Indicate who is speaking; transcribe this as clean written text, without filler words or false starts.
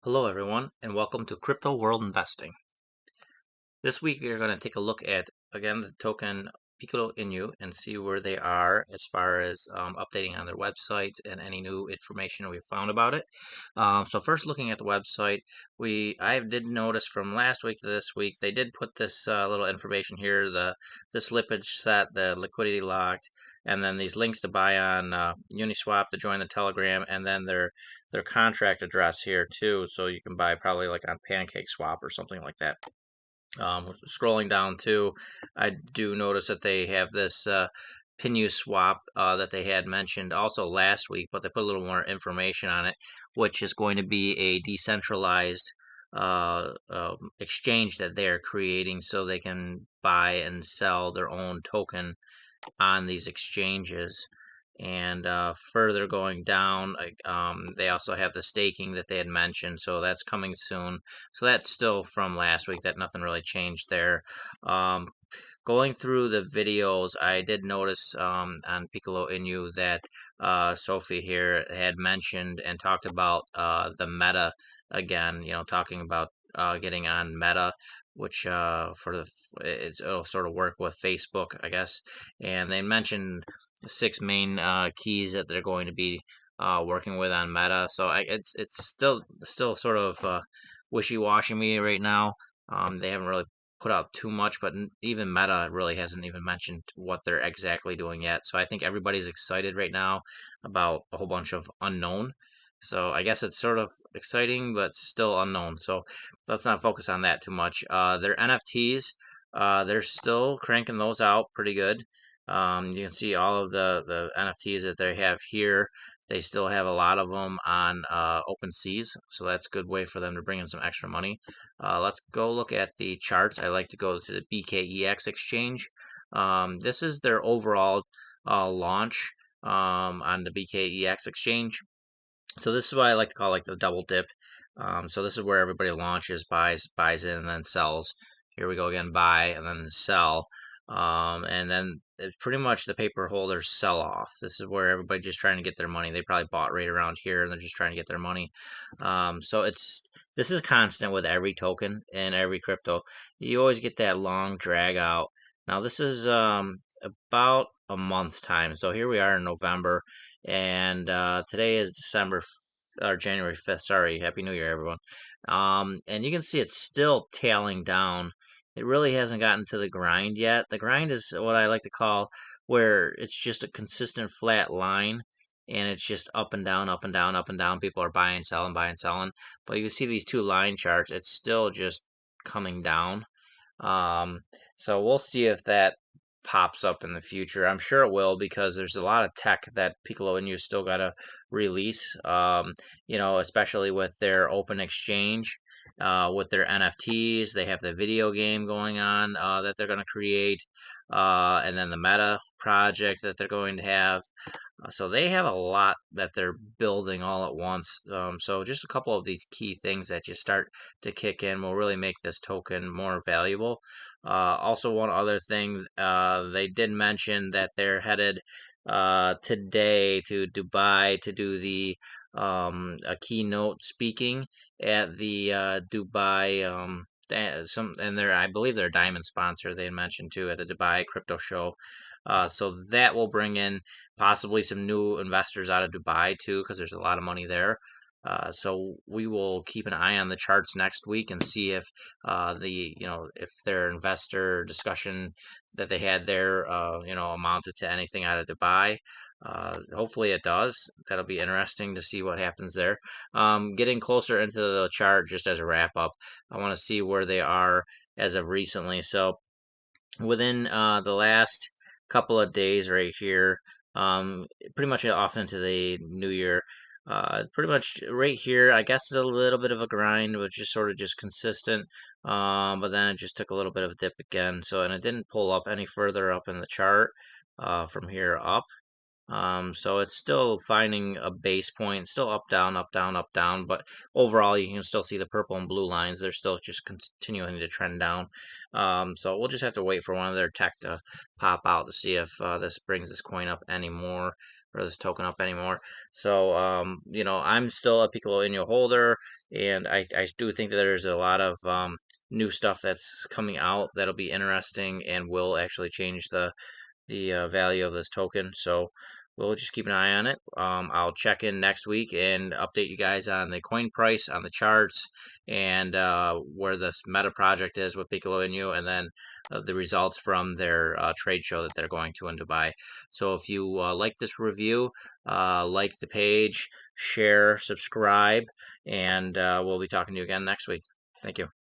Speaker 1: Hello, everyone, and welcome to Crypto World Investing. This week, we're going to take a look at, again, the token Piccolo Inu and see where they are as far as updating on their website and any new information we found about it. So first, looking at the website, I did notice from last week to this week, they did put this little information here, the slippage set, the liquidity locked, and then these links to buy on Uniswap to join the Telegram, and then their contract address here too, so you can buy probably like on PancakeSwap or something like that. Scrolling down too, I do notice that they have this Pinu swap that they had mentioned also last week, but they put a little more information on it, which is going to be a decentralized exchange that they're creating so they can buy and sell their own token on these exchanges. And further going down, they also have the staking that they had mentioned, so that's coming soon. So that's still from last week. That nothing really changed there. Um, Going through the videos, I did notice on Piccolo Inu that Sophie here had mentioned and talked about the meta again. You know, talking about getting on Meta, which it'll sort of work with Facebook, I guess. And they mentioned six main keys that they're going to be working with on Meta. So it's still sort of wishy-washy me right now. They haven't really put out too much, but even Meta really hasn't even mentioned what they're exactly doing yet. So I think everybody's excited right now about a whole bunch of unknown. So I guess it's sort of exciting, but still unknown. So let's not focus on that too much. Their NFTs, they're still cranking those out pretty good. You can see all of the NFTs that they have here. They still have a lot of them on OpenSeas, so that's a good way for them to bring in some extra money. Let's go look at the charts. I like to go to the BKEX exchange. This is their overall launch on the BKEX exchange. So this is what I like to call like the double dip. So this is where everybody launches, buys in, and then sells. Here we go again, buy and then sell. And then it's pretty much the paper holders sell off. This is where everybody just trying to get their money. They probably bought right around here and they're just trying to get their money. So this is constant with every token and every crypto. You always get that long drag out. Now this is about a month's time. So here we are in November, and today is January 5th. Sorry, Happy New Year, everyone. And you can see it's still tailing down. It really hasn't gotten to the grind yet. The grind is what I like to call where it's just a consistent flat line and it's just up and down, up and down, up and down. People are buying, selling, buying, selling. But you can see these two line charts, it's still just coming down. Um, so we'll see if that pops up in the future. I'm sure it will because there's a lot of tech that Piccolo and you still got to release. Especially with their open exchange, with their NFTs. They have the video game going on that they're going to create, and then the Meta project that they're going to have. So they have a lot that they're building all at once. So just a couple of these key things that you start to kick in will really make this token more valuable. Also, one other thing, they did mention that they're headed today to Dubai to do the a keynote speaking at the Dubai I believe they're a diamond sponsor they mentioned too at the Dubai crypto show. So that will bring in possibly some new investors out of Dubai too, because there's a lot of money there. So we will keep an eye on the charts next week and see if if their investor discussion that they had there amounted to anything out of Dubai. Hopefully it does. That'll be interesting to see what happens there. Getting closer into the chart, just as a wrap up, I want to see where they are as of recently. So within the last couple of days right here, pretty much off into the new year. Pretty much right here, I guess it's a little bit of a grind, which is sort of just consistent. But then it just took a little bit of a dip again. And it didn't pull up any further up in the chart from here up. So it's still finding a base point, still up, down, up, down, up, down, but overall you can still see the purple and blue lines. They're still just continuing to trend down. So we'll just have to wait for one of their tech to pop out to see if this brings this coin up anymore. or this token up anymore. So, I'm still a Piccolo Inu holder, and I do think that there's a lot of new stuff that's coming out that'll be interesting and will actually change the value of this token. So we'll just keep an eye on it. I'll check in next week and update you guys on the coin price, on the charts, and where this meta project is with Piccolo Inu, and then the results from their trade show that they're going to in Dubai. So if you like this review, like the page, share, subscribe, and we'll be talking to you again next week. Thank you.